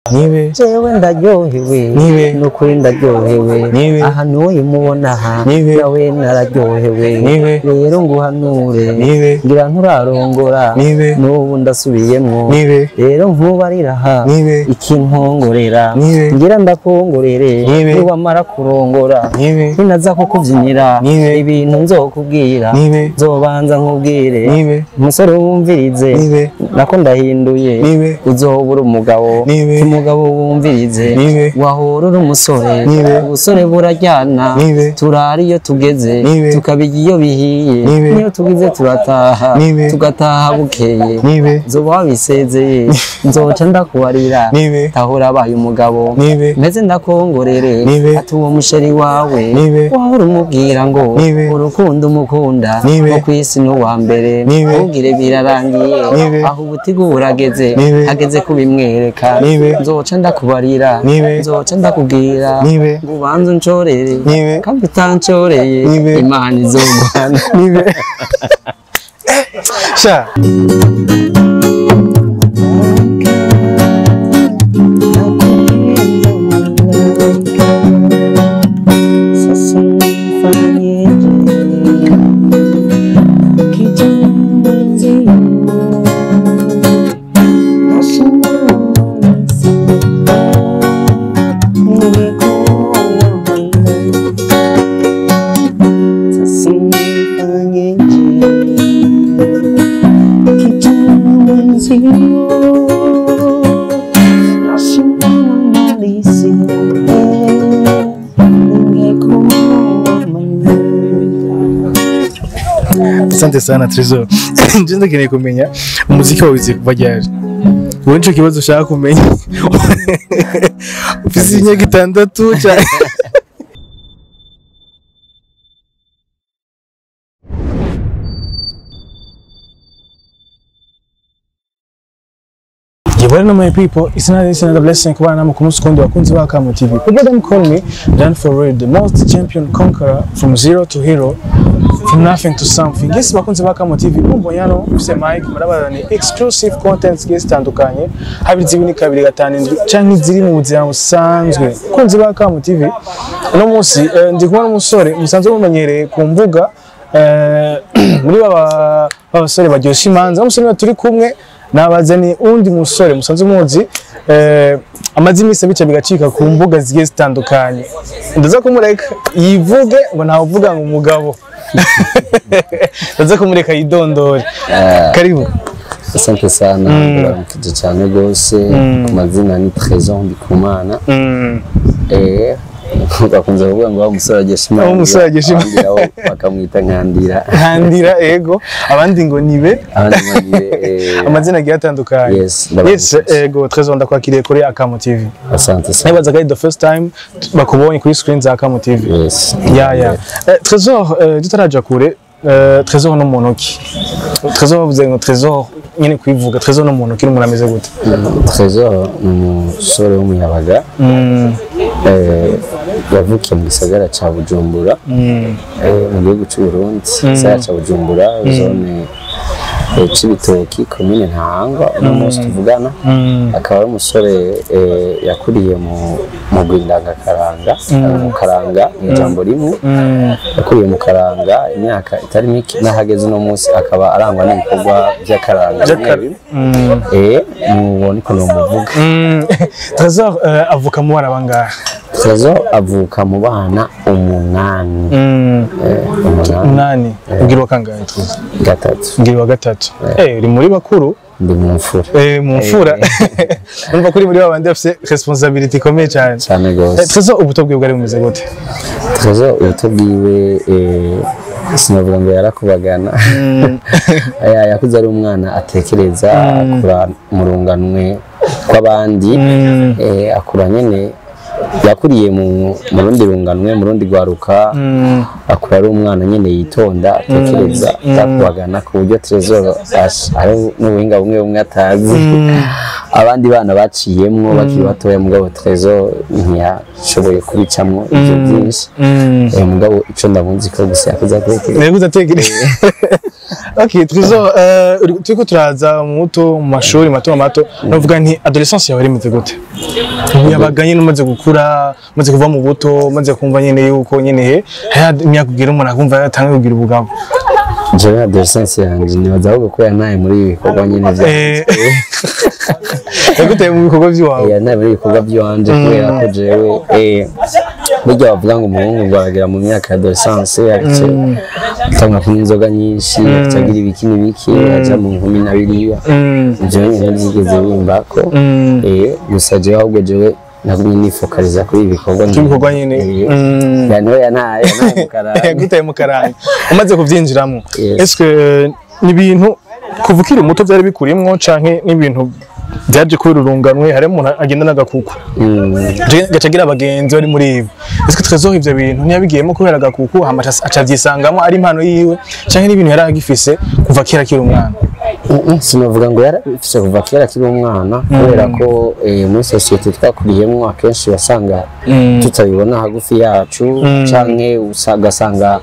nibe jewe ndaryohewe nibe nukuri ndaryohewe nibe aha nuyu mubona aha nibe nawe nararyohewe nibe rero nguhanure nibe ngira nturarongora nibe n'ubu ndasubiyemwo nibe rero nkubarira aha nibe ikinkongorera nibe ngira ndakongorere nibe niwamara kurongora nibe ninaza kukubyinira nibe ibintu nzokubwira nibe nzobanza nkubwire nibe umusore wumvirize nibe nako ndahinduye nibe uzobura umugabo nibe umugabo wumvirize nibe wahora uri umusore nibe ubusore burajyana nibe turara iyo tugeze nibe tukabijya iyo bihiye nibe niyo tugize turataha nibe tugataha bukeye nibe nzoba wabisezeye nzoca ndakubarira nibe tahura abaye umugabo nibe meze ndakongorere nibe ati uwo musheri wawe nibe wahora umubwira ngo nibe urukundo umukunda nibe wo kwisi n'uwa mbere nibe ntugire birarangiye nibe aho ubutigu burageze nibe hageze kubimwereka nibe nzoca ndakubarira nibe nzoca ndakubwira nibe ngo ubanze uncorere nibe kandi utancoreye nibe imana izogwana nibe sha Asante sana Trezor. Nje ndakeneye kumenya umuziki wawe uzi kuva ryari? Wowe nico kibazo ushaka kumenya. Ufise imyaka 6 cyane. Yabona my people, it's another blessing kubana namwe ku munsi kundi wakunzi ba Kamo TV. People don't call me Dan for real, the most champion conqueror from zero to hero, from nothing to something. Yes, bakunzi ba Kamo TV, mumbonyano ufise mic murabazane exclusive contents zitandukanye, habiri zibini kabiri gatanu canke ziri mu buzima busanzwe. Bakunzi ba Kamo TV, no munsi ndi kubona umusore musanzwe mumenyereye ku mbuga muri babasore baryoshye imanza, umusore turi kumwe nabazani undi musore musanzwe muzi amazi imisi bica bigacika ku mbuga zigiye zitandukanye, ndaza kumureka yivuge ngo ntavuga ngo umugabo ndaza kumureka yidondore. Karibu. Asante sana, ndabakije cyane gose. Ku mazina ni Trezor Ndikumana. Bakunze kuvuga ngo umusore ageshima, umusore ageshima bakamwita nkandira ego, abandi ngo nibe, amazina agiye atandukanye. Yes, ego Trezor ndakwakiriye kuri Kamo TV. Asante sana. Nibaza ko the first time bakubonye kuri screen za Kamo TV. Yes. Yeah. Trezor, tutaraja kure, Trezor no muntu ki? Trezor bavuze ngo Trezor nyine kwivuga, Trezor no muntu ki n'umuntu ameze gute? Trezor ni umusore w'umuyabaga. Yavukiye mu gisagara ca Bujumbura, mu gihugu cy'u Burundi, gisagara ca Bujumbura, zone Cibitoki, komine Ntahangwa. Uno munsi tuvugana akaba ari umusore yakuriye mu Rwindangakaranga, mu Karanga mu ijambo rimwe, yakuriye mu Karanga imyaka itari mike, nahageze uno munsi akaba arangwa n'ibikorwa by'akaranga. Mubona ko nomuvuga. Trezor avuka mu bana bangahe? Trezor avuka mu bana 8. Umunani. Ubwirwa kangahe Trezor? Gatatu. Ubwirwa gatatu. Uri muri bakuru? Ndi mu mfura. Mu mfura. Urumva kuri muri babandi bafite responsibility ikomeye cyane. Cyane gose. Trezor ubuto bwiwe bwari bumeze gute? Trezor ubuto bwiwe sinavuga ngo yarakubagana. Yakuze ari umwana atekereza, akura mu runganwe kw'abandi, akura nyene yakuriye mu rundi runganwe, mu rundi gwaruka, akura ari umwana nyene yitonda, atekereza, atakubagana ku buryo Trezor ari n'ubuhinga bumwe atazi. abandi bana baciyemwo bakiri batoya mugabo Trésor ntiyashoboye kubicamwo ivyo byinshi mugabo ico ndamuzi ko gusa yakuzatekereza Okay, Trésor, turiko turaza mu mashuri mato navuga nti adolescence yawe rimeze gute? Yabaganye numaze gukura, maze kuva mu buto, maze kumva nyene yuko nyene imyaka ugira umuntu akumva yatangiye kugira ubugabo. Jewe adolescence yanjye nibaza ahubwo ko yantaye muri ibi bikorwa nyene vya yaguteye mu bikorwa by'iwawe? Yantaye muri ibikorwa by'iwanje kubera ko jewe burya bavuga ngo umuhungu ngo aragera mu myaka ya adolescence yagice atanga kunywa inzoga nyinshi atagira ibiki n'ibiki aja mu nkumi na biriya ivyo nyene ntigeze bimbako gusa jewe ahubwo jewe nagumye nifokaliza kuri ibi bikorwa nyene yantaye mukaranga yaguteye mukaranga umaze kuvyinjiramo est-ce ni ibintu kuva ukiri muto byari bikurimwo canke n'ibintu byaje kururunganwe hari umuntu agenda nagakuku gacagira abagenzi bari muri ibi est-ce Trésor ivyo bintu ntiyabigiyemo kubera agakuku acavyisangamo ari impano yiwe canke n'ibintu yari agifise kuva kera kiri umwana? Sinavuga ngo yarafise kuva kera kiri umwana kubera ko muri societe twakuriyemo akenshi wasanga tutabibona hagufi yacu canke ugasanga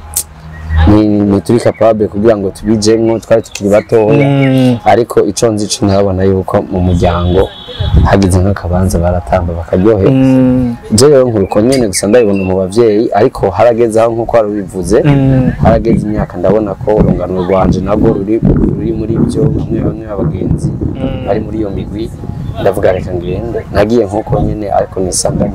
ni turi capable kugira ngo tubijemwo twari tukiri batoya ariko ico nzi cyo nabona yuko mu muryango hagize nk'akabanza baratamba bakaryohe je rero nkuruko nyene gusa ndabibona mu bavyeyi ariko harageze aho nkuko warubivuze harageze imyaka ndabona ko urungano rwanje nabwo ruri muri byo bamwe abagenzi bari muri iyo migwi ndavuga reka ngende nagiye nkuko nyene ariko nisanga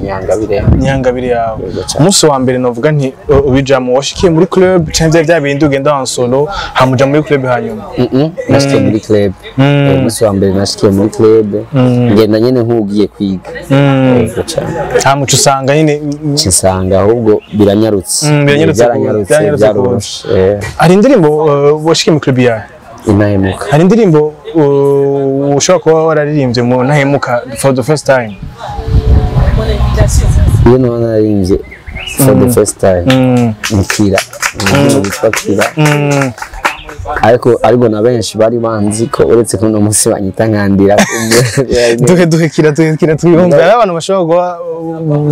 Nyangabire yawe umunsi wa mbere novuga nti ubijamo washikiye muri club cyangwa bya bindi ugenda en solo hamuja muri club hanyuma nashikiye muri club umunsi wa mbere nashikiye muri club ngenda nyene nkugiye kwiga hamuca usanga nyene cisanga ahubwo biranyarutse byaranyarutse ari indirimbo washikiye muri club yawe Intahemuka hari indirimbo ushobora kuba wararirimbye mu Ntahemuka for the first time? Iyo naririmbye for the first time Nikira witwa Kira ariko na benshi bari banzi ko uretse ko no musi banyita nkandira duhe Kira tuyumva abantu bashobora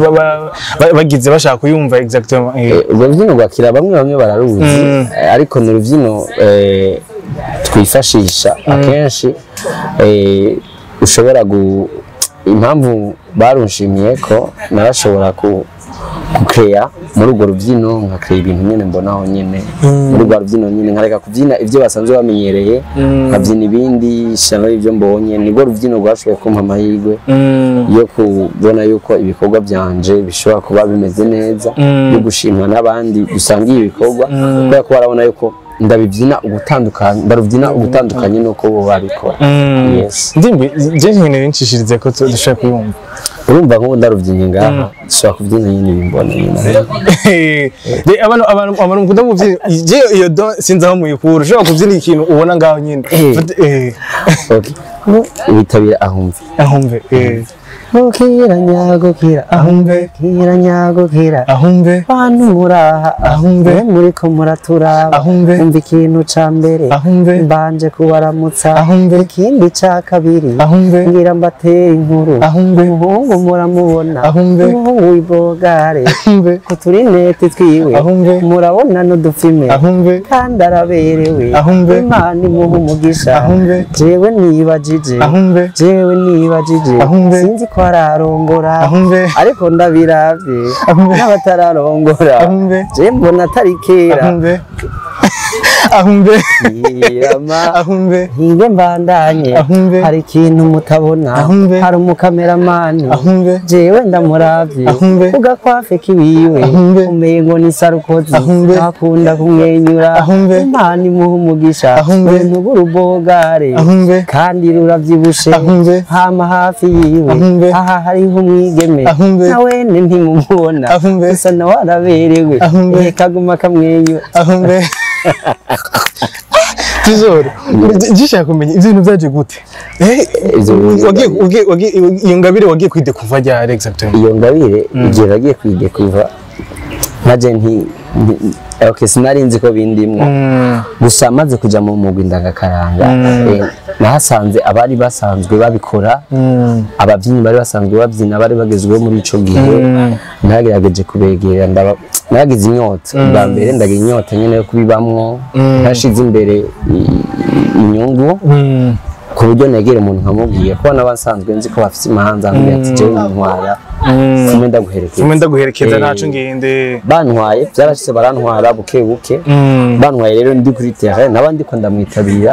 kuba bagize bashaka kuyumva exactement ubwo byino gwa Kira bamwe bararuzi ariko ni rubyino twifashisha akenshi ushobora impamvu barunshimiye ko narashobora kukeya muri urwo rubyino nkakeya ibintu nyene mbonaho nyene muri urwo rubyino nyene nkareka kubyina ivyo basanzwe bamenyereye nkabyina ibindi shano ivyo mbonye nibwo rubyino rwashoboye kumpa amahirwe yo kubona yuko ibikorwa byanje bishobora kuba bimeze neza yo gushimwa n'abandi dusangiye ibikorwa kubera ko barabona yuko ndabibyina ubutandukanye nuko bo babikora. Yes. Ndimbi je nkene nshishirize ko dushaka kuyumva. Urumva nko ndarubyinye ngaha dushaka kubyina nyine bimbona nyine. Abantu mukunda mubyina je iyo sinzi aho muyikura ushaka kubyina ikintu ubona ngaho nyine. Okay. Witabira ahumve. Gukira nyagukira ahumve kira nyagukira ahumve bantu muraha ahumve muri ko muraturaba ahumve umva ikintu ca mbere ahumve mbanje kubaramutsa ahumve ikindi ca kabiri ahumve ngira mbateye inkuru ahumve umuhungu muramubona ahumve umuhungu w'ibogare ahumve ko turi nete twiwe ahumve murabona n'udufime ahumve kandi araberewe ahumve Imana imuha umugisha ahumve jewe nibajije ahumve ahumve sinzi ko ararongora ariko ndabiravye n'abatararongora je mbona atari kera ahumve hinge mbandanye hari ikintu mutabona hari umukameramani jewe ndamuravye ugakwafe kiwiwe umengo ni Sarukozi akunda kumwenyura Imana imuha umugisha ibintu b'urubogare kandi ruravyibushe hama hafi yiwe aha hariho umwigeme nawene ntimumubona gusa nawe araberewe kaguma kamwenyura Trésor, jishaka kumenya ibintu byaje gute? Iyo ngabire wagiye kwide kuva ryari exactement? Iyo ngabire igihe wagiye kwide kuva naje okay sinarinzi ko bindimwo gusa maze kuja mu mugwi ndangakaranga nahasanze abari basanzwe babikora abavyinnyi bari basanzwe bavyina bari bagezweho muri ico gihe nagerageje kubegera nagize inyota bwa mbere ndagira inyota nyene yo kubibamwo nashize imbere inyungu ku buryo negera umuntu nkamubwiye ko n'abasanzwe nzi ko bafite imanza ngo ati jewe ntwara simwe ndaguherekeza naco ngende bantwaye byarashitse barantwara buke buke bantwaye rero ndi kuri terrain nabandi ko ndamwitabira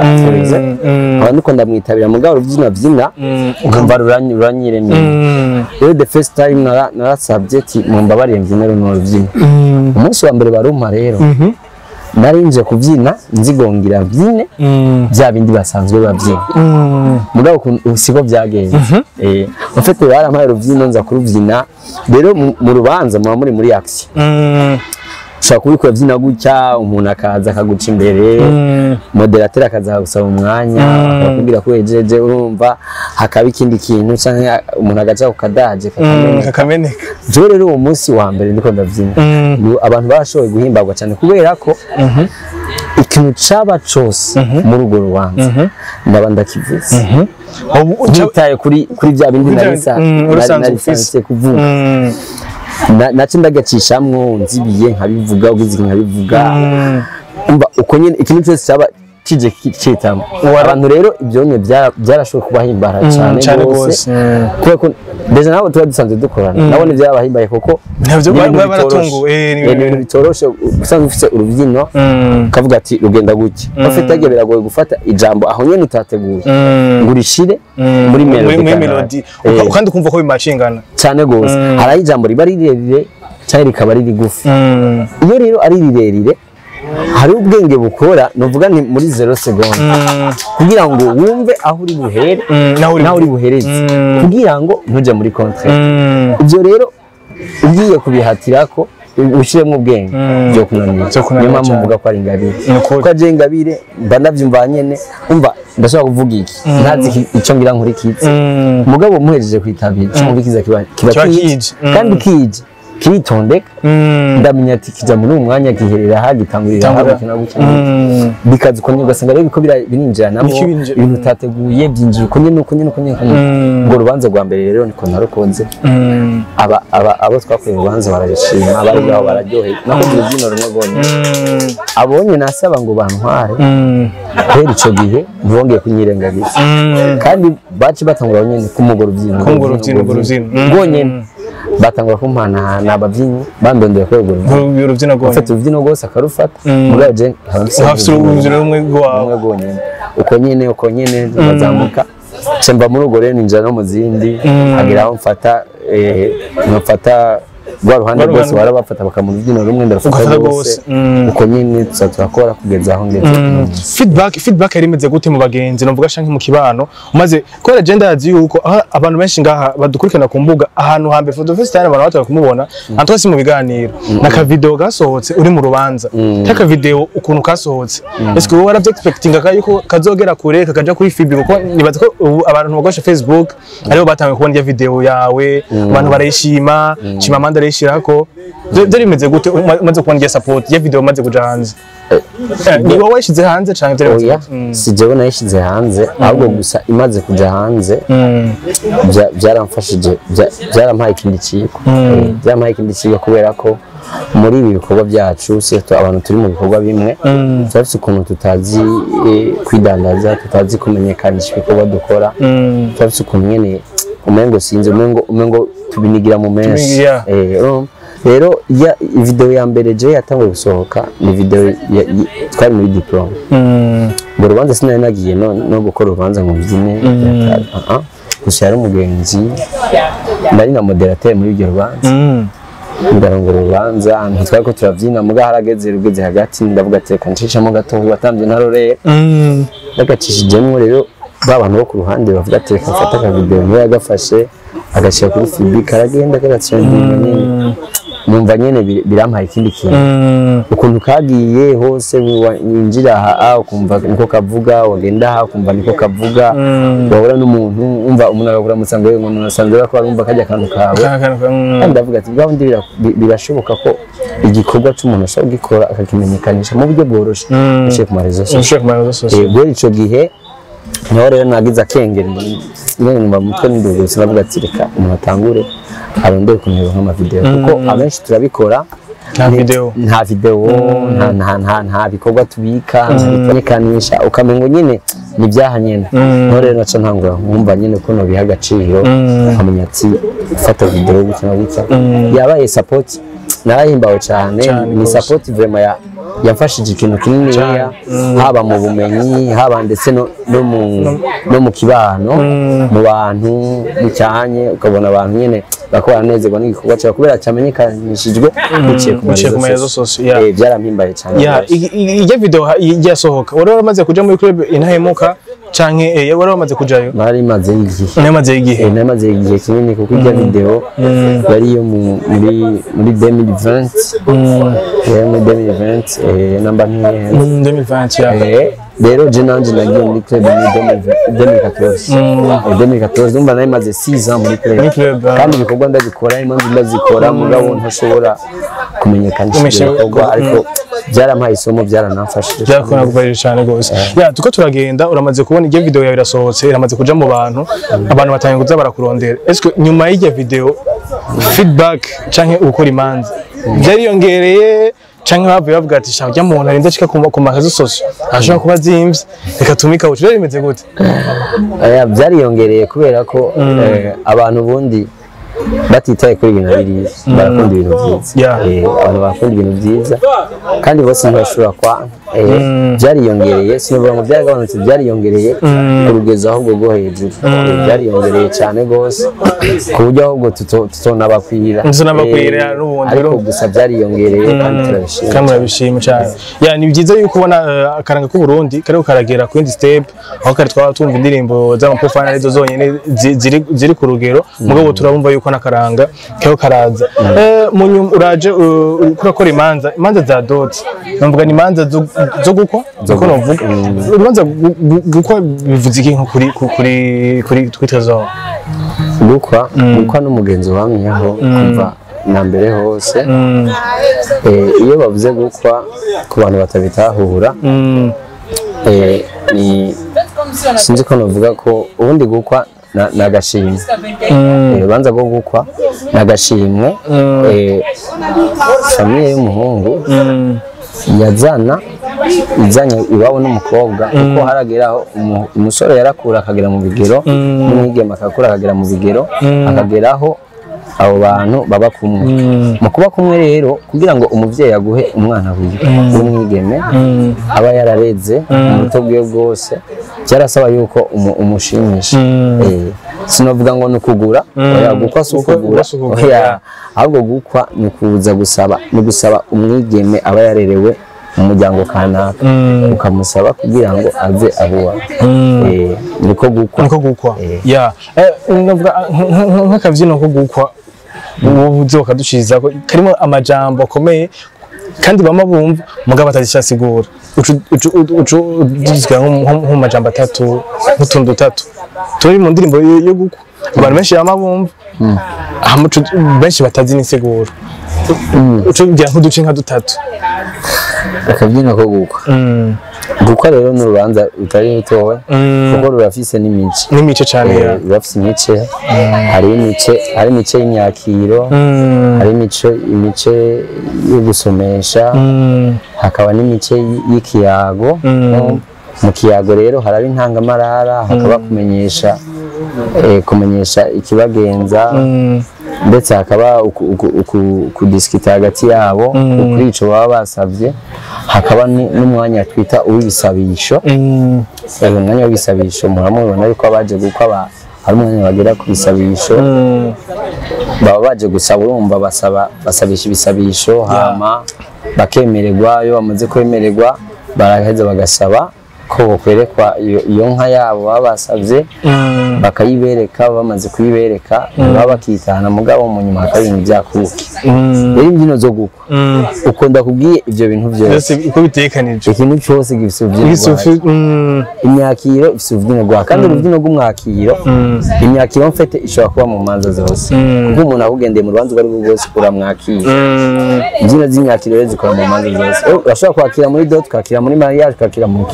abandi ko ndamwitabira mugabo rubyina ukumva ruranyiremye rero the first time narasabye ati mumbabariye mbyinero no rubyina umunsi wa mbere barumpa rero narinje kubyina nzigongira byine bya bindi basanzwe babyina mugabo siko byagenze ufite barampaye rubyino nza kurubyina rero mu rubanza muba muri action ushaka kubikora byina gutya umuntu akaza akaguca imbere moderateur akaza gusaba umwanya akakubwira ko ejeje urumva hakaba ikindi kintu cyangwa umuntu agaca ukadaje kakameneka je rero uwo munsi wa mbere ndiko ndavyina abantu barashoboye guhimbagwa cyane kubera ko ikintu caba cose muri urwo rubanza ndaba ndakivuze utaye kuri bya bindi narisanze kuvuga naci ndagacishamwo nzibiye nkabivuga ugize nkabivuga umva uko nyene ikintu cyose cyaba kije kitamo abantu rero ibyonye byarashoboye kubahimbara cyane gose kuko deje nabo tuba dusanzwe dukorana nabone byabahimbaye kuko ntabyo baratunguwe ibintu bitoroshe usanzwe ufite urubyino kavuga ati rugenda guki bafite agiye biragoye gufata ijambo aho nyene utateguye ngurishire muri melody kandi kumva ko bimashingana cyane gose hari ijambo riba rirerire cyane rikaba riri gufi iyo rero ari rirerire hari ubwenge bukora novuga ni muri 0 seconde kugira ngo wumve aho uri buhere naho uri buhereze kugira ngo ntuje muri contre ibyo rero ugiye kubihatirako ushiremo ubwenge byo kunanira niyo mpamvu mvuga ko ari ingabire ko aje ingabire mbanavyumva nyene umva ndashaka kuvuga iki ntazi icyo ngira nkurikize mugabo muhejeje kwitabira cyo mubikiza kiba kije kandi kije kitondeka ndamenya ati kija muri umwanya giherera hagitangurira habakina gukina bikazi ko nyagasanga rero biko birinjira namo ibintu utateguye byinjira uko nyene ngo rubanza rwa mbere rero niko narukonze abo twakuye rubanza barabishima bari aho bararyoheye nako byino rumwe gonye abonye nasaba ngo bantware rero ico gihe ntibongeye kunyirengagiza kandi baci batangura nyene kumugora ubyino gonyene batangura kumpana n'abavyinnyi bandondera kwegura urubyino gonyene afite urubyino gose akarufata mugabo je hafite urubyino rumwe gonyene uko nyene bazamuka cemba muri urwo rero ninjira no mu zindi agira aho mfata rwa ruhande rwose barabafata bakamuha urubyino rumwe ndafata rwose uko nyine turakora kugeza aho ngeze feedback yari imeze gute mu bagenzi novuga shanki mu kibano umaze ko agenda yazi yuko abantu benshi ngaha badukurikirana ku mbuga ahantu hambe Photo Festival abantu bataka kumubona antwasi mu biganiro naka video gasohotse uri mu rubanza taka video ukuntu kasohotse est-ce que wowe waravye expectinga ka yuko kazogera kure kakaja kuri FIB kuko nibaza ko abantu bagosha Facebook aribo batangiye kubona ya video yawe abantu barayishima Chimamanda arayishirako byari bimeze gute umaze kubona ya support ya video umaze kuja hanze ni wowe washize hanze canke byari si jewe nayishize hanze ahubwo gusa imaze kuja hanze byaramfashije byarampaye ikindi kigo byarampaye ikindi kigo kubera ko muri ibi bikorwa byacu seto abantu turi mu bikorwa bimwe cyafite ukuntu tutazi kwidandaza tutazi kumenyekanisha ibikorwa dukora cyafite ukuntu nyene umengo sinze umengo tubinigira mu menshi rero ya video ya mbere je yatangiye gusohoka ni video twari muri diploma ngo rubanza sinari nagiye no gukora urubanza ngo mbyine gusa yari umugenzi nari na moderateur muri iryo rubanza ndarongora urubanza ntitwari ko turabyina muga harageze rugeze hagati ndavuga ati reka ncishamo gato batambye narore ndagacishijemo rero babantu bo ku ruhande bavuga ati reka mfata ka video niyo yagafashe agashira kuri FIB karagenda karatsindira numva nyene birampaye ikindi kintu ukuntu kagiye hose winjira aha ukumva niko kavuga wagenda aha ukumva niko kavuga wahura n'umuntu umva umuntu agakuramutsa ngo ngo nasanzwe ko arumva kajya kantu kawe kandi ndavuga ati bwa ndi birashoboka ko igikorwa cy'umuntu ashobora gukora akakimenyekanisha mu buryo bworoshe ushe ku marezo sosiyo guhera ico gihe niho rero nagize akengera nyine mu mutwe n'indugu sinavuga ati reka umuntu atangure arondeye kunyura nk'amavideo kuko abenshi turabikora nta video nta bikorwa tubika ntabikanisha ukamengo nyine ni byaha nyene no rero naco ntangura nkumva nyene ko no biha agaciro ukamenya ati ufata video gutya gutya yabaye support narahimbawe cyane ni support vraiment yafashije ikintu kinini haba mu bumenyi haba ndetse no mu kibano mu bantu mucyanye ukabona abantu nyene bakora nezerwa n'igikorwa cyawe kubera cyamenyekanishijwe biciye ku marezo sosiyo byarampimbaye cyane iyo video yasohoka wari waramaze kuja muri club Intahemuka canke wari wamaze kujayo narimaze igihe kinini kuko iyo video yari yo muri 2020 namba 2020 rero je nanje nagiye muri club muri 2014 umva narimaze 6 ans muri club kandi ibikorwa ndabikora impamvu ndazikora mugabo ntashobora kumenyekanisha ibikorwa ariko byarampaye isomo byaranamfashije byakonagufashije cyane gose tuko turagenda uramaze kubona iyo video yawe irasohotse iramaze kuja mu bantu abantu batangiye kuza barakurondera eske nyuma y'iyo video feedback canke ukora imanza byariyongereye canke bavuye bavuga ati sha muntu arinze ashika ku makazi sosyo ashobora kuba zimvye reka tumika ucire rimeze gute byariyongereye kubera ko abantu bundi batitaye kuri ibintu biriya barakunda ibintu byiza abantu bakunda ibintu byiza kandi bose ntibashobora kwa byariyongereye sinovuga ngo byaragabanutse byariyongereye urugeza ahubwo rwo hejuru byariyongereye cyane gose ku buryo ahubwo tutonabakwira ariko gusa byariyongereye kandi turabishima cyane ni byiza yuko ubona akaranga k'u Burundi kariko karagera ku yindi step aho kare twaba tumva indirimbo z'amapofana arizo zonyene ziri ku rugero mugabo turabumva yuko nakaranga kero karaza munyuma uraje kurakora imanza za doti numvuga ni imanza zo gukwa ziko novuga urubanza gukwa bivuze iki kuri Trésor gukwa n'umugenzi wamyeho kuva na mbere hose iyo bavuze gukwa ku bantu batabitahura ni sinzi ko navuga ko ubundi gukwa nagashimwe banza go gukwa nagashimwe famiye y'umuhungu izanye iwabo n'umukobwa kuko harageraho umusore yarakura akagera mu bigero n'umwigema akakura akagera mu bigero akageraho abo bantu baba kumwe mu kuba kumwe rero kugira ngo umuvyeyi aguhe umwana w'umwigeme aba yarareze mu buto bwe bwose cyarasaba yuko umushimisha sinovuga ngo nukugura gukwa sukugura ahubwo gukwa nukuza gusaba umwigeme aba yarerewe umuryango kanaka ukamusaba kugira ngo aze abuwa niko gukwa navuga nk'akabyino ko gukwa ubuze bakadushiriza ko karimo amajambo akomeye kandi bama bumva mugabo atazishasigura ucuzwa nk'amajambo atatu nk'utuntu dutatu turi mu ndirimbo yo gukwa abantu benshi bama bumva benshi batazi n'isiguro ucugira nk'uduce nka dutatu akabyina ko gukwa rero n'urubanza rutari rutowe kuko rurafise n'imice cyane rurafise imice hari imice y'imyakiro hari imice yo gusomesha hakaba n'imice y'ikiyago mu kiyago rero haraba intangamarara hakaba kumenyesha ikibagenza ndetse hakaba kudiskita hagati yabo kuri ico baba basavye hakaba n'umwanya twita uw'ibisabisho umwanya w'ibisabisho muramubona yuko abaje gukwa hari umwanya bagera ku bisabisho baba baje gusaba urumva basabisha ibisabisho hama bakemererwa iyo bamaze kwemererwa baraheza bagasaba ko bakwerekwa iyo nka yabo babasavye bakayibereka bamaze kuyibereka baba bakitana mugabo mu nyuma akabintu byakuki rero imbyino zo gukwa uko ndakubwiye ivyo bintu byose uko bitekanije ikintu cyose gifite ubyino imyakiro ifite ubyino gwa kandi urubyino rw'umwakiro imyakiro mfete ishobora kuba mu manza zose kuko umuntu akugendeye mu rubanza rwo rwose uramwakira imbyino z'imyakiro rero zikora mu manza zose urashobora kwakira muri dot kwakira muri mariage kwakira mu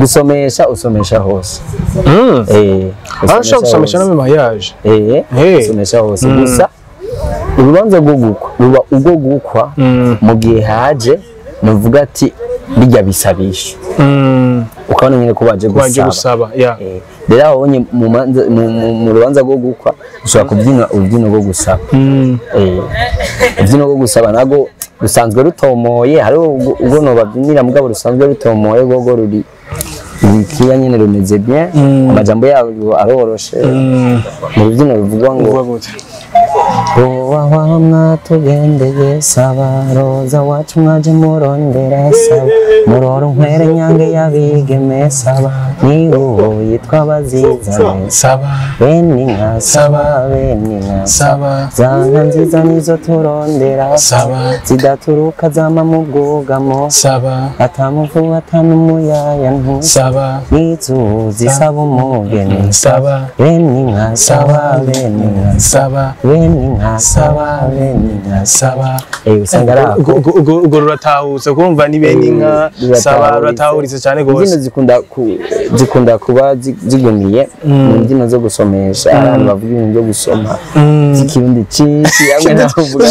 usomesha hose arashobora gusomesha no mu mariage usomesha hose gusa urubanza rwo gukwa ruba ubwo gukwa mu gihe haje nuvuga ati bijya bisabisha ukabona nyine ko baje gusaba rero abonye mu rubanza rwo gukwa ushobora kubyina urubyino rwo gusaba urubyino rwo gusaba nago rusanzwe rutomoye hari ubwo no babyinira mugabo rusanzwe rutomoye rwo ruri ikiya nyine rumeze bien amajambo yawo aroroshe mu rubyino ruvugwa ngo Wawamna tugendeye saba roza wacu mwaje murondera saba muroro nkwere nyange yabigeme saba ni uwo yitwa bazizane saba beni nka saba beni nka saba zanga nziza nizo turondera saba zidaturuka zama mu bwugamo saba atamuvu atanumuyaya ntu saba nizuzi saba umugeni saba beni nka saba beni nka saba saba saba usanga ubwo ruratahutse kumva ni bene inka saba ruratahuritse cyane gose zikunda kuba zigumiye mu mbyino zo gusomesha abantu bavuga ibintu byo gusoma zikirundi cyinshi hamwe navuga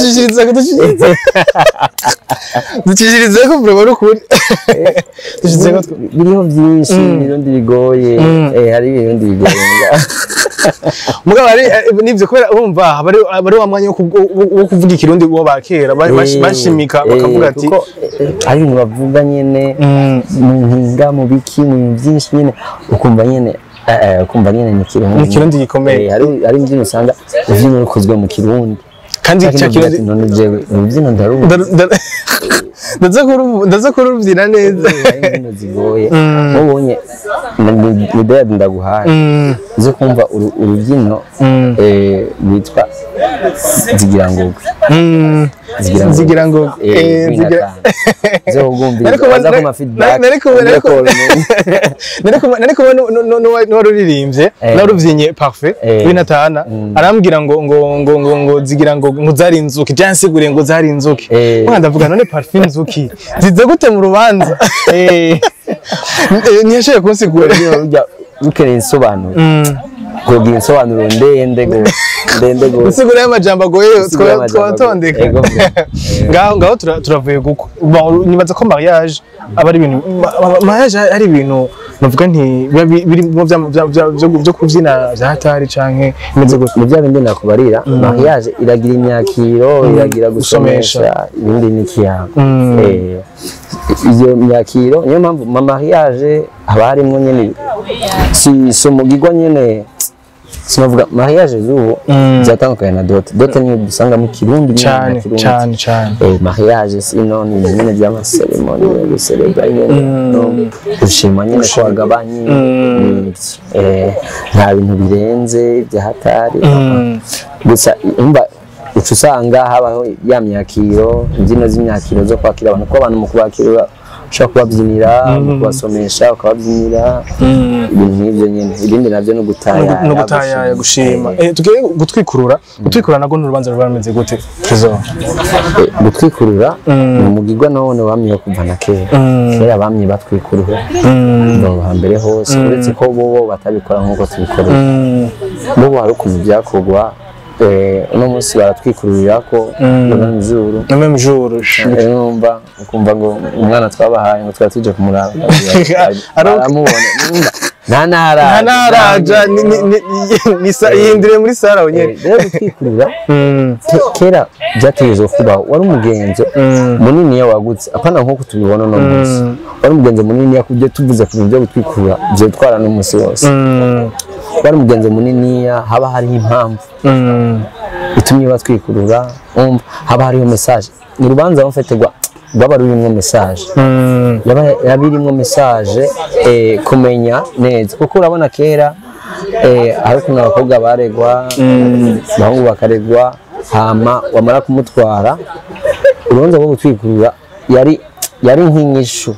dushishirize ko bro rukuri dushishirize ko biriho byinshi ibirundi bigoye hari ibirundi bigoye mugabo ari nivyo kubera urumva bari wa mwanya wo kuvuga ikirundi uwo bakera bashimika bakavuga ati ari ibintu bavuga nyene mu nkinga mu biki mu byinshi nyene ukumva nyene ni ikirundi gikomeye hari imbyino usanga ivyino bikozwe mu kirundi kandi cya kirundi none jewe imbyino ndarumva ndaza kurubyina neza imbyino zigoye ubonye idea ndaguhaye zo kumva urubyino witwa zigira ngo zo gumbi aza kuma feedback nariko n'uwaruririmbye n'urubyinye parfait binatana arambwira ngo zigira ngo zari inzuki byansigure ngo zari inzuki ndavuga none parfait inzuki zize gute mu rubanza ntiyashoboye kunsigura ukeneye insobanuro kugira insobanuro ndende gose usigura y'amajambo agoye twatondeka ngaho turavuye guko nibaza ko mariage aba ari ibintu mariage ari ibintu navuga nti biri byo kubyina bya hatari canke imeze gute mu bya bindi nakubarira mariage iragira imyakiro iragira gusomesha ibindi n'ikiyago iyo myakiro niyo mpamvu mu mariage haba harimo nyene si umugigwa nyene sinavuga mariage zubu zatandukanye na dote niyo dusanga mu kirundi cyane mariage sino ni nyene by'amaseremoni yo guselebra nyene gushima nyene ko agabanye nta bintu birenze bya hatari gusa umba usanga habaho ya myakiro imbyino z'imyakiro zo kwakira abantu ko abantu mu kubakira ushaka kubabyinira kubasomesha ukababyinira ibintu nk'ibyo nyine ibindi nabyo no gutaya gushima tugiye gutwikurura nago n'urubanza rwameze gute kizo gutwikurura ni umugigwa none wamye kuva na kera bamye batwikurura no hambere hose uretse ko bo batabikora nk'uko tubikora bo hari ukuntu byakogwa uno munsi baratwikururira ko même jour numva ukumva ngo umwana twabahaye ngo twatuje kumuraba aramubona nta naraja yindire muri sara onyene rero gutwikurura kera byategezwe kuba wari umugenzo munini ya wagutse apana nko tubibona no munsi wari umugenzo munini ya kujye tuvuze ku byo gutwikurura byo twara no munsi wose wari umugenzo munini haba hari impamvu itumye batwikurura haba hariho message ni rubanza bafetegwa rwaba rurimwo message yaba irimwo message kumenya neza kuko urabona kera ariko n'abakobwa baregwa abahungu bakaregwa hama wamara kumutwara urubanza rwo gutwikurura yari nk'inyishu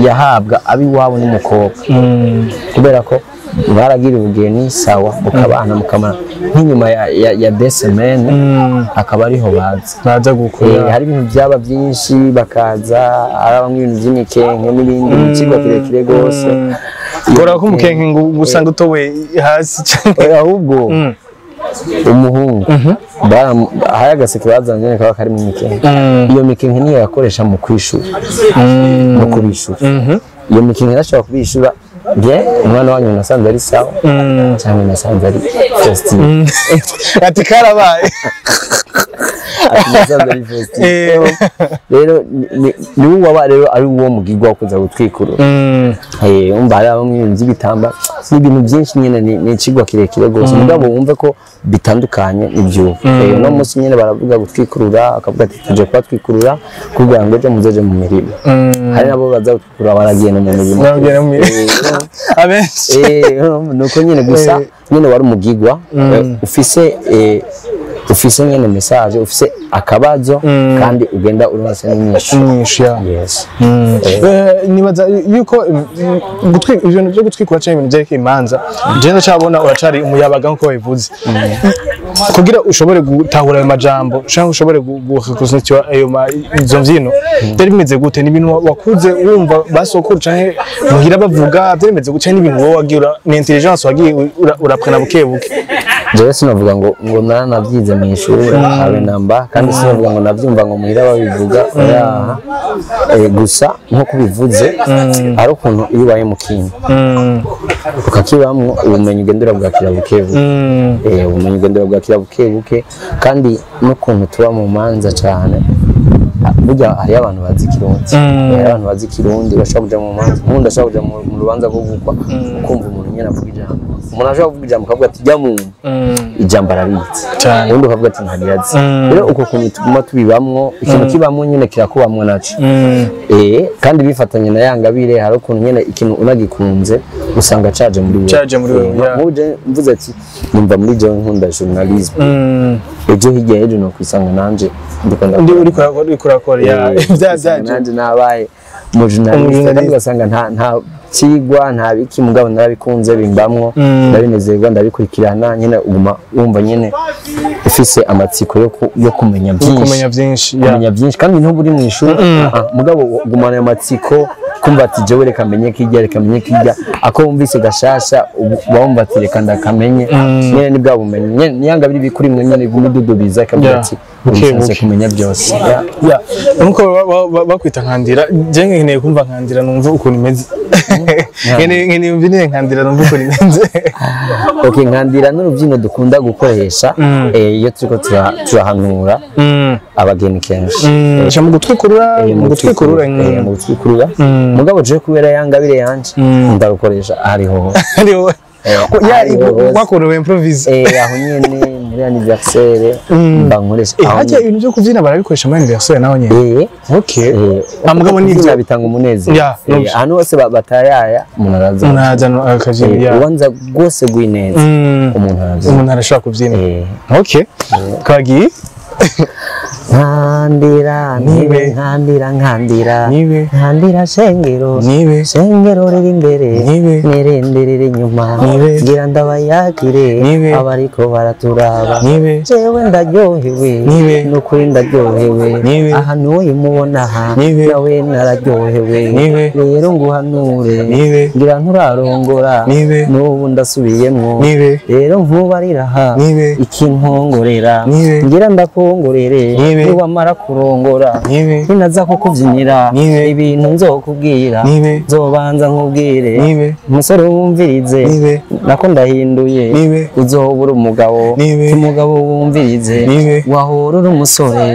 yahabwa abiwabo n'umukobwa kubera ko baragira ubugeni sawa mukabana mukamara nk'inyuma ya desemene akaba ariho baza gukora hari ibintu byaba byinshi bakaza arabamwe ibintu by'imikenke n'ibindi bikigwa kirekire gose gora ko umukenke ngo gusanga utowe hasi ahubwo umuhungu hari agaseke bazanye kaba karimo imikenke iyo mikenke niyo yakoresha mu kwishura no kubishura iyo mikenke nashobora kubishura umwana wanyu nasanze ari sawa cyangwa nasanze ari festive ati karabaye nasanze ari festive rero ni uwaba rero ari uwo mugigwa kuza gutwikurura umva hari abamwe ibintu by'ibitamba n'ibintu byinshi nyine ni ikigwa kirekire gose mugabo wumve ko bitandukanye n'ibyuko no munsi nyine baravuga gutwikurura akavuga ati tuje kwa twikurura kugira ngo ejo muzeje mu mirimo hari nabo baza gutwikurura baragiye no mu mirimo abenshi nuko nyine gusa nyine wari umugigwa ufise nyine message ufise akabazo kandi ugenda urasa n'inyishu yes nibaza yuko ibintu byo gutwikura cyane ibintu byereka imanza je ndacabona uracari umuyabaga nko bivuze kugira ushobore gutahura ayo majambo cyangwa ushobore gukusanya izo mbyino byari bimeze gute ni ibintu wakuze wumva basokuru canke muhira bavuga byari bimeze gute n'ibintu wowe wagira ni intelligence wagiye urapana bukebuke jewe sinavuga ngo naranavyize mu ishuri habe namba kandi sinavuga ngo navyumva ngo muhira babivuga gusa nko kubivuze ari ukuntu iyo ubaye mu kintu ukakibamwo ubumenyi ugendera bwakira bukebuke ubumenyi ugendera bwakira bukebuke kandi n'ukuntu tuba mu manza cyane burya hari abantu bazi Kirundi hari abantu bazi Kirundi bashaka kuja mu manza umuntu ashaka kuja mu rubanza rwo gukwa ukumva umuntu nyene avuga ijambo umuntu ashaka kuvuga ijambo akavuga ati jya mu ijambo arabitse undi ukavuga ati ntariyazi rero uko kuntu tuguma tubibamwo ikintu kibamwo nyene kirakubamwo naco kandi bifatanye na yangabire hari ukuntu nyene ikintu unagikunze usanga caje muri wewe muje mvuze ati nimba muri je nkunda journalism ejo hirya ejo no kwisanga nanje uri kurakora nanje nabaye mu journalist kandi ugasanga nta kigwa nta biki mugabo narabikunze bimbamwo ndabinezerwa ndabikurikirana nyine uguma wumva nyine ufise amatsiko yo kumenya byinshi kandi ntubu uri mu ishuri mugabo ugumana amatsiko kumva ati jewe reka menye kijya ako wumvise gashasha wumva ati reka ndakamenye nyine ni bwa bumenyi niyanga biri bikuri mwe nyine gumududubiza akavuga ati umushatse kumenya byose nuko bakwita nkandira je nkeneye kumva nkandira numva ukuntu imeze nkeneye umvine nkandira numva ukuntu imeze okay nkandira n'urubyino dukunda gukoresha iyo turiko turahanura abageni kenshi mu gutwikurura mugabo je kubera yangabire yanje ndarukoresha ariho wakorewe improvise aho nyene muri anniversaire bankoresha hajya ibintu byo kubyina barabikoresha muri anniversaire naho nyene mugabo n'ibyo bitanga umunezero ahantu hose batayaya umuntu akajya ubanza rwose gwineza umuntu arashaka kubyina twagiye nkandira shengero riri imbere nirenderere inyuma ngira ndabayagire abariko baraturaba jewe ndaryohewe nukuri ndaryohewe ahantu uyimubona aha nawe nararyohewe rero nguhanure ngira nturarongora n'ubu ndasubiyemwo rero nkubariraha ikinkongorera ngira ndakongorere niwamara kurongora ninaza kukubyinira ibintu nzokubwira nzobanza nkubwire umusore wumvirize nako ndahinduye uzobura umugabo wumvirize wahorora umusore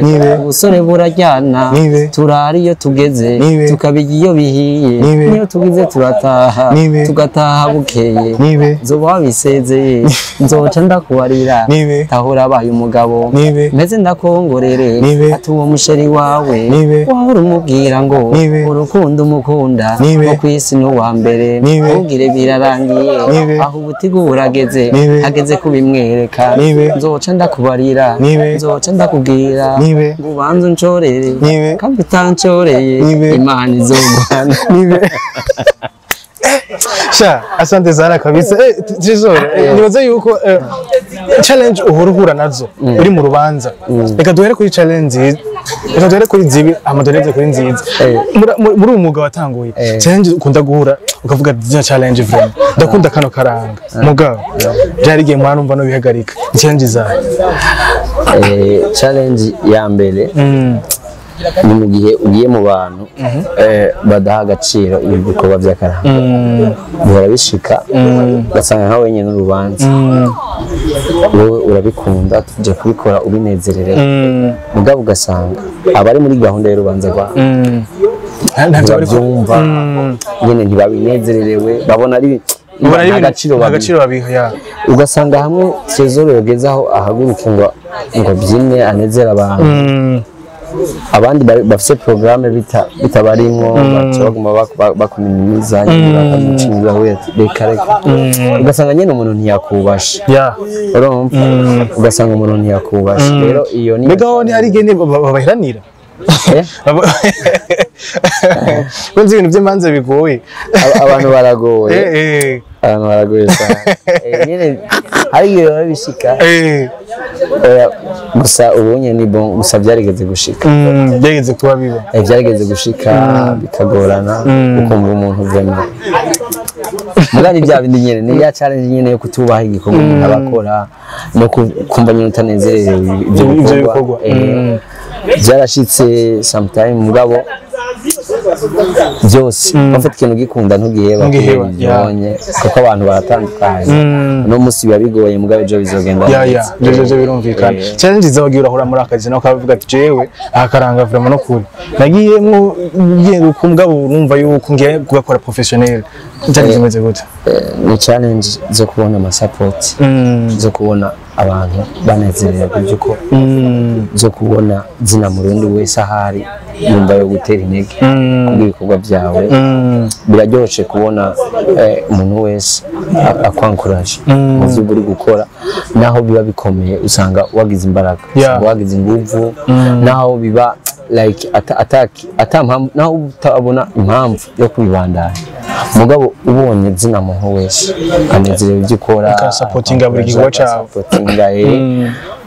ubusore burajyana turari iyo tugeze tukabijya iyo bihiye niyo tugize turataha tugataha bukeye nzoba wabisezeye nzoca ndakubarira tahura abaye umugabo meze ndakongorere Nibe. ati uwo musheri wawe Nibe. wahora umubwira ngo Nibe. urukundo umukunda Nibe. ngo kwisi n'uwa mbere Nibe. ntugire birarangiye Nibe. aho ubutigu burageze Nibe. hageze kubimwereka Nibe. nzoca ndakubarira Nibe. nzoca ndakubwira Nibe. ngo ubanze uncorere Nibe. kandi utancoreye Nibe. Imana izogwana Nibe. Sha, asante sana kabisa. Tizoro, nibaza yuko challenge uhura nazo uri mu rubanza. Reka duhere kuri challenge. Reka duhere kuri zibi, amadoreze kuri nziza. Muri umwuga watanguye. Challenge ukunda guhura ukavuga ati challenge vraiment. Ndakunda kano karanga. Mugabo byari gihe mwana umva no bihagarika. Challenge zawe. Challenge ya mbere ni mu gihe ugiye mu bantu badaha agaciro ibikorwa by'akaranga bihora bishika ugasanga nka wenyine n'urubanza wowe urabikunda tujya kubikora ubinezererewe mugabo ugasanga abari muri gahunda y'urubanza rwawe ntibabyumva nyine ntibabinezererewe babona ari agaciro babiha ugasanga hamwe Trezor yageze aho ahaguruka ngo byine anezera abantu abandi bafite programme bitabarimwo baguma bakuminimiza bakamucinyiza reka ugasanga nyine umuntu ntiyakubasha urumva ugasanga umuntu ntiyakubasha rero iyo ni mbega ho hari gene babahiranira kunzi ibintu by'imanza bigoye abantu baragoye abantu baragoye cyane nyine hari igihe babishika gusa ubonye ni bon gusa byarigeze gushika byarigeze kuba biba byarigeze gushika bikagorana ukumva umuntu vraiment mugani bya bindi nyene ni ya challenge nyene yo kutubaha igikorwa umuntu abakora no kumva nyine utanezerewe ibyo bikorwa byarashitse sometime mugabo byose bafite ikintu gikunda ntugiye bakubonye kuko abantu baratandukanye no musi biba bigoye mugabo byo bizogenda byo birumvikana challenge zabagira urahura muri akazi naho kavuga ati jewe akaranga vraiment no kuri nagiye ngiye kumugabo numva yuko ngiye gukora professionnel challenge imeze gute ni challenge zo kubona ama support zo kubona abantu banezerewe byuko zo kubona zina murundi wese ahari yumva yo gutera intege kubikorwa byawe biraryoshe kubona umuntu wese akwankuraje mu byo uri gukora naho biba bikomeye usanga wagize imbaraga wagize ingufu naho biba like naho utabona impamvu yo kwibandanya mugabo ubonye zina muntu wese anezerewe ibyo ukora akasupportinga buri gikorwa cyawe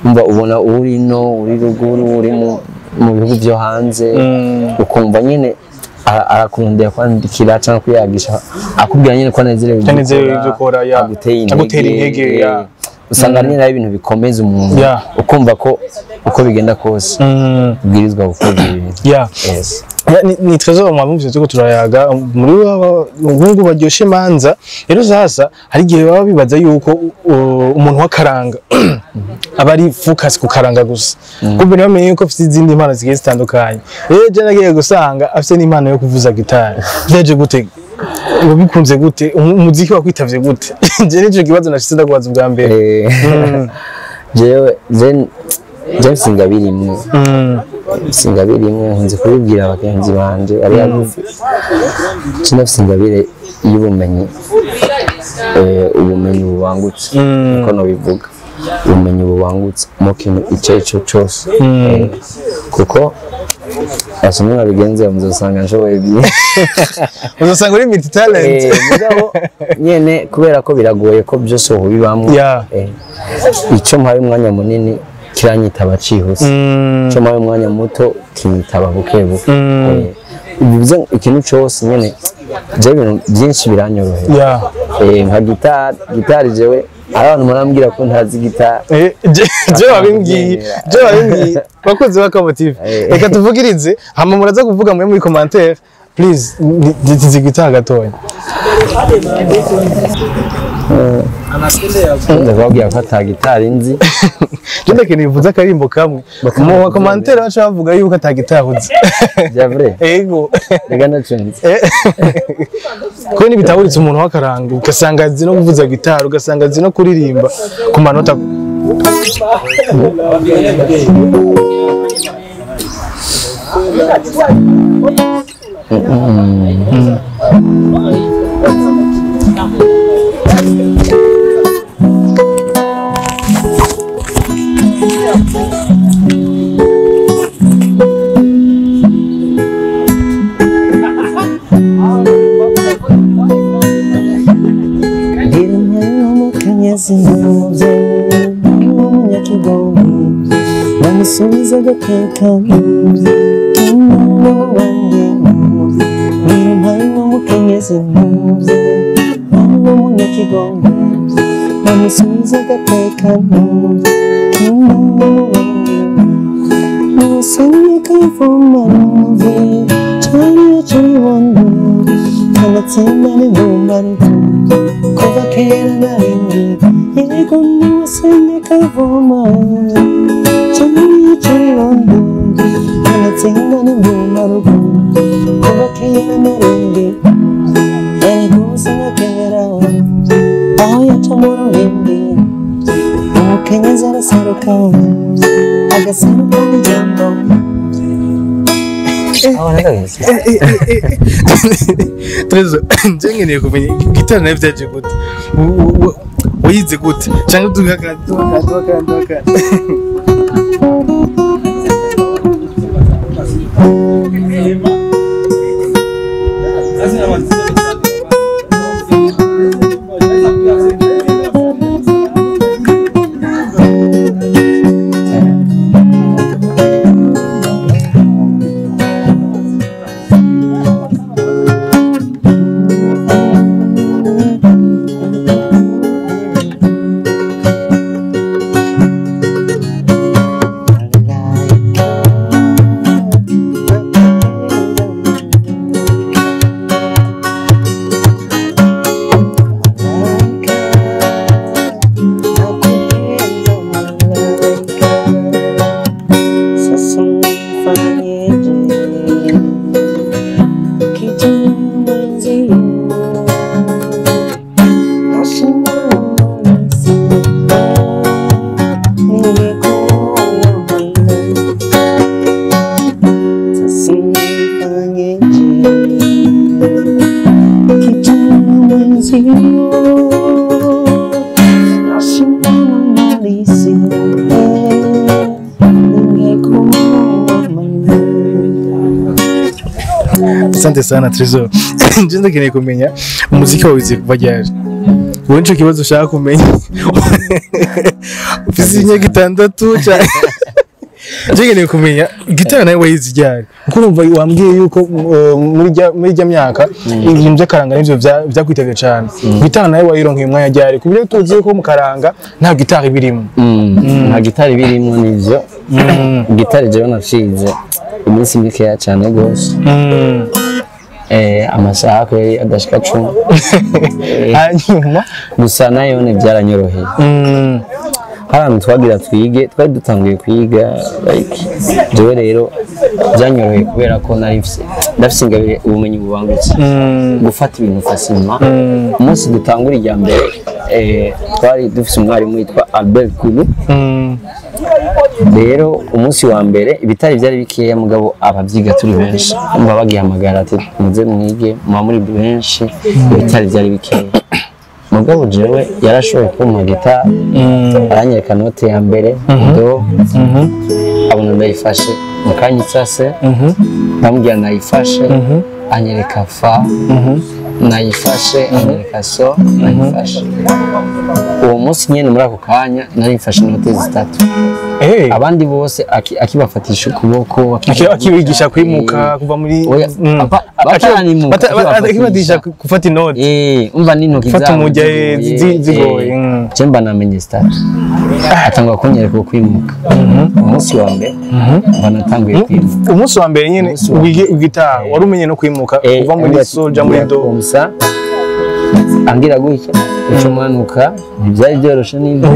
umva ubona uri no uri ruguru uri mu bihugu byo hanze ukumva nyine arakurondera kwandikira cyangwa kuyagisha akubwira nyine ko anezerewe ibyo ukora agutera intege usanga nyine ari ibintu bikomeza umuntu ukumva ko uko bigenda kose ubwirizwa gukora ibintu ni Trezor mwabumvise tuko turayaga muri ubungu baryoshe imanza rero sasa hari gihe baba bibaza yuko umuntu wakaranga aba ari focus ku karanga gusa kumbe niba menye yuko afite izindi mpano zigiye zitandukanye je nagiye gusanga afite n'impano yo kuvuza gitari byaje gute ubikunze gute umuziki wakwitavye gute je nico kibazo nashitse ndakubaza ubwa mbere jewe James Ngabirimwe nkunze kubibwira abagenzi banje ari agufi James Ngabire y'ubumenyi ubumenyi bubangutse uko no bivuga ubumenyi bubangutse mu kintu icyo cyose kuko asomwe nabigenze muzosanga nshoboye byinshi uzosanga uri multi talent mugabo nyene kubera ko biragoye ko byose ubibamwe icyo mpaye umwanya munini kiranyitaba cihuse cyo mpaye umwanya muto kinyitaba bukebuke bivuze ikintu cyose nyene je ibintu byinshi biranyorohera nka gitari jewe abantu murambwira ko ntazi gitari je wabimbwiye bakoze bakamotive reka tuvugirize hama muraza kuvuga muri commentaire please ndizi gitari gatoya ndababwira ko ata gitari nzi Jende kintu bivuze akarimbo kamwe mu commentaire bacha bavuga yuko ata gitari uzi bya vrai ego rega nacenze ko nibitahuritse umuntu wakaranga ugasanga azi no kuvuza gitari ugasanga azi no kuririmba ku manota Namusubiza agatekano umwana wanjye nimpaye nk'umukenyezi ntuze n'umunyakigongo namusubiza agatekano umwana wanjye namusubiza akavuma numve cyane cy'ibondo kanatsinda n'ibumbaruko kuva kera narindi yego namusubiza akavuma Chirirondo, kanatsinda n'ibumbaruko kuva kera narindi yego usanga kera aho yaca mu ruhimbi umukenyezi araseruka agaseruka n'ijambo Trezo, njengeneye kumenya gitara nayo byaje gute wayize gute cyangwa tugakanda Asante sana Trezo. Nje ndakeneye kumenya umuziki wawe uzi kuva ryari? Wowe nico kibazo ushaka kumenya. Ufise imyaka 6 cyane. Nje ndakeneye kumenya gitara nawe wayizi ryari? Kuko numva wambwiye yuko muri rya myaka ibintu by'akaranga nivyo byakwitega cyane. Gitara nawe wayironkeye umwanya ryari? Kubire tuzi ko mu karanga nta gitara birimo. Nta gitara birimo nivyo. Gitara je nashize iminsi mikeya cyane gose. Amasaha kweri adashika 10 hanyuma gusa nayo ne byaranyoroheye hano twagira twige twari dutanguye kwiga like jewe rero byanyoroheye kubera ko ndafise ingabire ubumenyi bubangutse gufata ibintu fasima umunsi dutangura ijya mbere twari dufise umwarimu witwa Albert Kulu rero umunsi wa mbere ibitari byari bikeya mugabo abavyiga turi benshi umva bagihamagara ati muze mwige muba muri benshi ibitari byari bikeya mugabo jewe yarashoboye kumpa gitara aranyereka note ya mbere do abona ndayifashe mukanyitsase ndamubwira nayifashe anyereka fa nayifashe anyereka so nayifashe uwo munsi nyene muri ako kanya narifashe note zitatu abandi bose akibafatisha ukuboko akibigisha kwimuka kuva muri akibagisha gufata inote umva n'intoki fata umujya zigoye cemba namenye start atangwa kunyereka kwimuka umunsi wa mbere banatanguye kwimuka umunsi wa mbere nyene ugitaha wari umenye no kwimuka kuva muri soja muri do umsa angira gutya uco manuka ntibyari byoroshe n'ibyo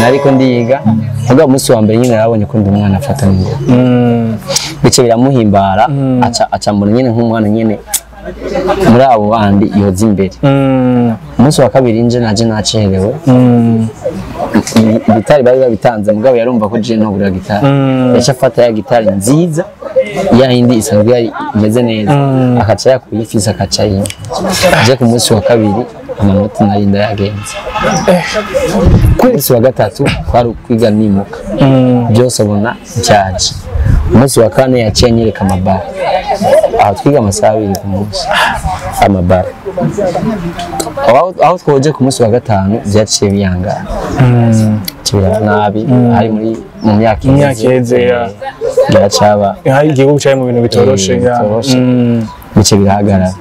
ariko ndiga ubwo umunsi wa mbere nyine yabonye ko ndi umwana afata n'ingo bice biramuhimbara aca mbona nyine nk'umwana nyine muri abo bandi yoza imbere umunsi wa kabiri nje naje nacerewe gitari bari babitanze mugabo yarumva ko je ntobura gitari yaca afata ya gitari nziza ya yindi isanzwe yari imeze neza akaca yakuyifisa akaca yimba je ku munsi wa kabiri amanota narinda yagenze ku munsi wa gatatu kwari ukwiga nimuka byose abona cyaje umunsi wa kane yaciye anyereka amabara aho twiga amasaha abiri ku munsi amabara aho twoje ku munsi wa gatanu byaciye biyangana kibira nabi hari mu myaka iheze byacaba hari igihugu cyaje mu bintu bitoroshe bice birahagarara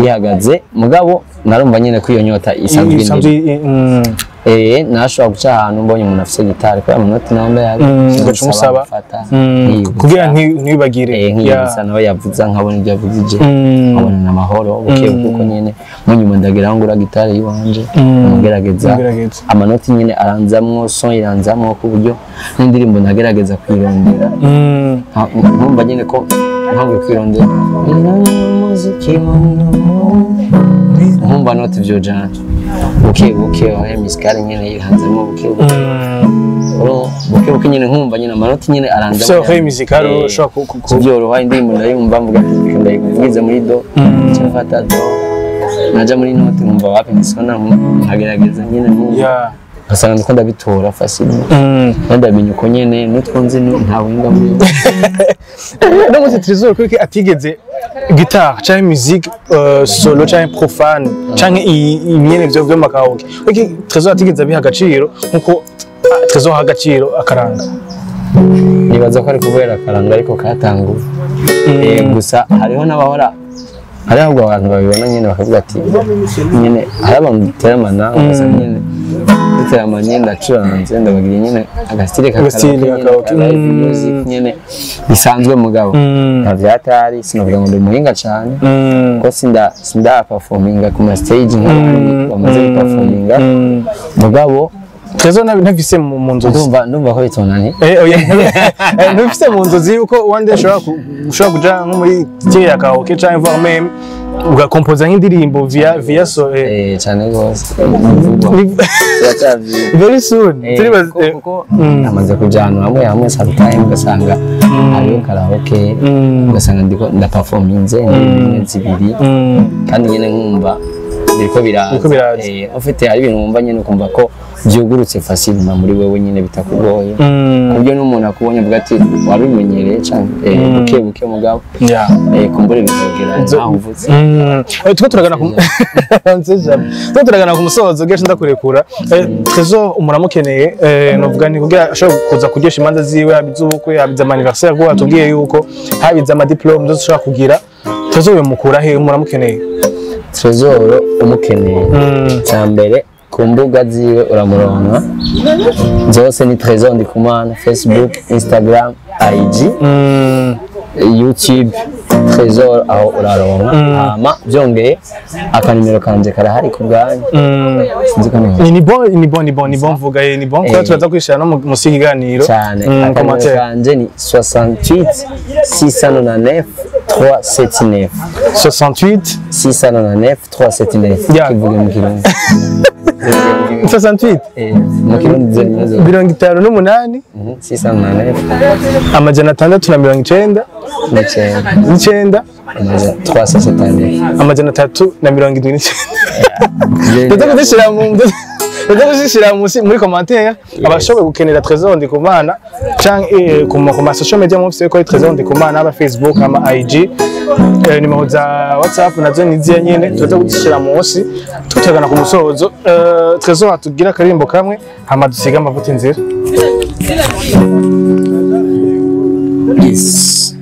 bihagaze mugabo narumva nyine ko iyo nyota isanzwe nashobora guca ahantu mbonye umuntu afite gitari kubera amanota namba yari umusaba kugira ntibagire nk'iyisa nawe yavuze nkabona ibyo yavuze je nkabona n'amahoro buke kuko nyine munyuma ndagira ngura gitari yiwanje mugerageza amanota nyine aranzamwo son iranzamwo ku buryo n'indirimbo ndagerageza kwirondera nkumva nyine ko ntabwo kwirondera nkumva noti vyo jana buke aho miskari nyine iranzamo buke nyine nkumva nyine amanota nyine aranzamo so hey misikaro ushaka kubyoroha indirimbo ndayumva mvuga ndayigwiza muri do cyafata do naja muri note nkumva wapi nisona nkagerageza nyine nkumva asanga ndiko ndabitora fasile ndamenye uko nyene nutwonze nta winga muri no mu Trésor kuko atigeze guitar cyangwa musique solo cyangwa profane cyangwa imyene byo makaoke kuko Trésor atigeze biha agaciro nkuko Trésor ha agaciro akaranga nibaza ko ari kubera akaranga ariko katanguye gusa hariho n'abahora hari ahubwo abantu babibona nyene bakavuga ati nyene hari abantu teramana ugasanga nyene teramanye ndacuranze ndabagira nyene agastile kakaoke music nyene bisanzwe mugabo ntavyatari sinovuga ngo ndi muhinga cyane ko sinda performinga ku stage nk'abandi bamaze performinga mugabo Trésor nabise mu nzozi ndumva ko bitonani nabise mu nzozi yuko one day ushobora kuja nko muri style ya karaoke cyangwa voire même ugakompoza nk'indirimbo via so cyane gose very soon kuko amaze kujana hamwe sometime ugasanga hariyo karaoke ugasanga ndiko ndaperforminze n'ibintu zibiri kandi nyene nkumva biriko biraza ufite hari ibintu wumva nyene ukumva ko byugurutse facile muri wewe nyine bitakugoye kubyo n'umuntu akubonye avuga ati wabimenyereye cyane buke mugabo kumbure bizogera naho uvuze tuko turagana ku musozo gesho ndakurekura Trésor umuramukeneye novuga ni kugira ashobora kuza kugesha imanza ziwe abizubukwe abiza anniversaire ko atubwiye yuko habiza ama diplome zose ushobora kugira Trésor yomukura he umuramukeneye Trésor umukeneye cyambere ku mbuga ziwe uramuronka zose ni Trésor Ndikumana Facebook Instagram IG YouTube Trésor aho uraronka hama byongeye akanimero kanje karahari ku bwanyu ni bon mvuga ni bon ko turaza kwishana no mu sikiganiro cyane akanimero kanje ni 68 609 379 68 609 379 kivuga mu kirundi 68 mu kirundi z'emezo 58 609 amajana 690 9 amajana 379 ndazishira muri commentaire abashoboye gukenera Trésor Ndikumana canke ku ma social media mufite ko Trésor Ndikumana aba Facebook ama IG nimero za WhatsApp nazo niziye nyene tuza gutishira munsi tutagana ku musozo Trésor atugira karimbo kamwe hama dusiga amavuta inzira yes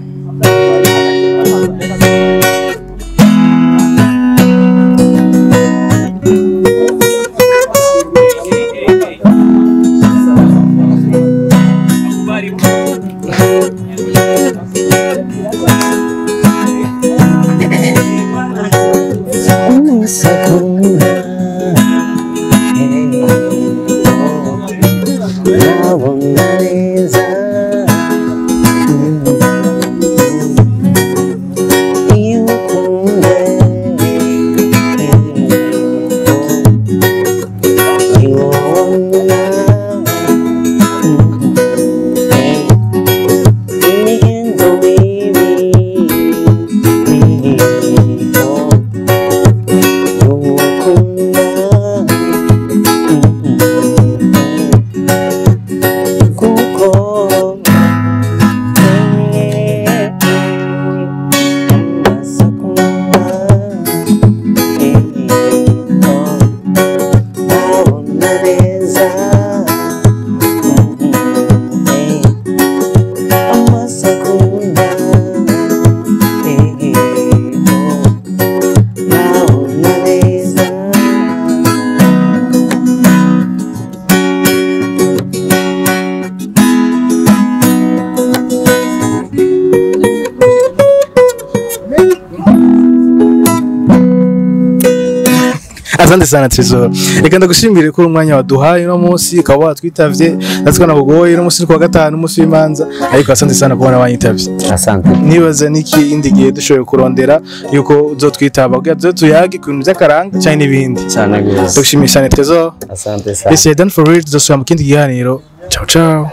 Asante sana Trezor. Reka ndagushimire ko umwanya waduhaye no munsi ukaba watwitavye natwe nakugoye no munsi kwa gatanu umunsi w'imanza ariko asante sana kubona wanyitavye. Asante. Nibaza niki indi gihe dushoboye kurondera yuko uzotwitaba kugira ngo tuyage ku bintu by'akaranga cyane n'ibindi. Cyane gose. Ndagushimiye cyane Trezor. Asante sana. Yes, done for real tuzosubira mu kindi gihaniro. Ciao ciao.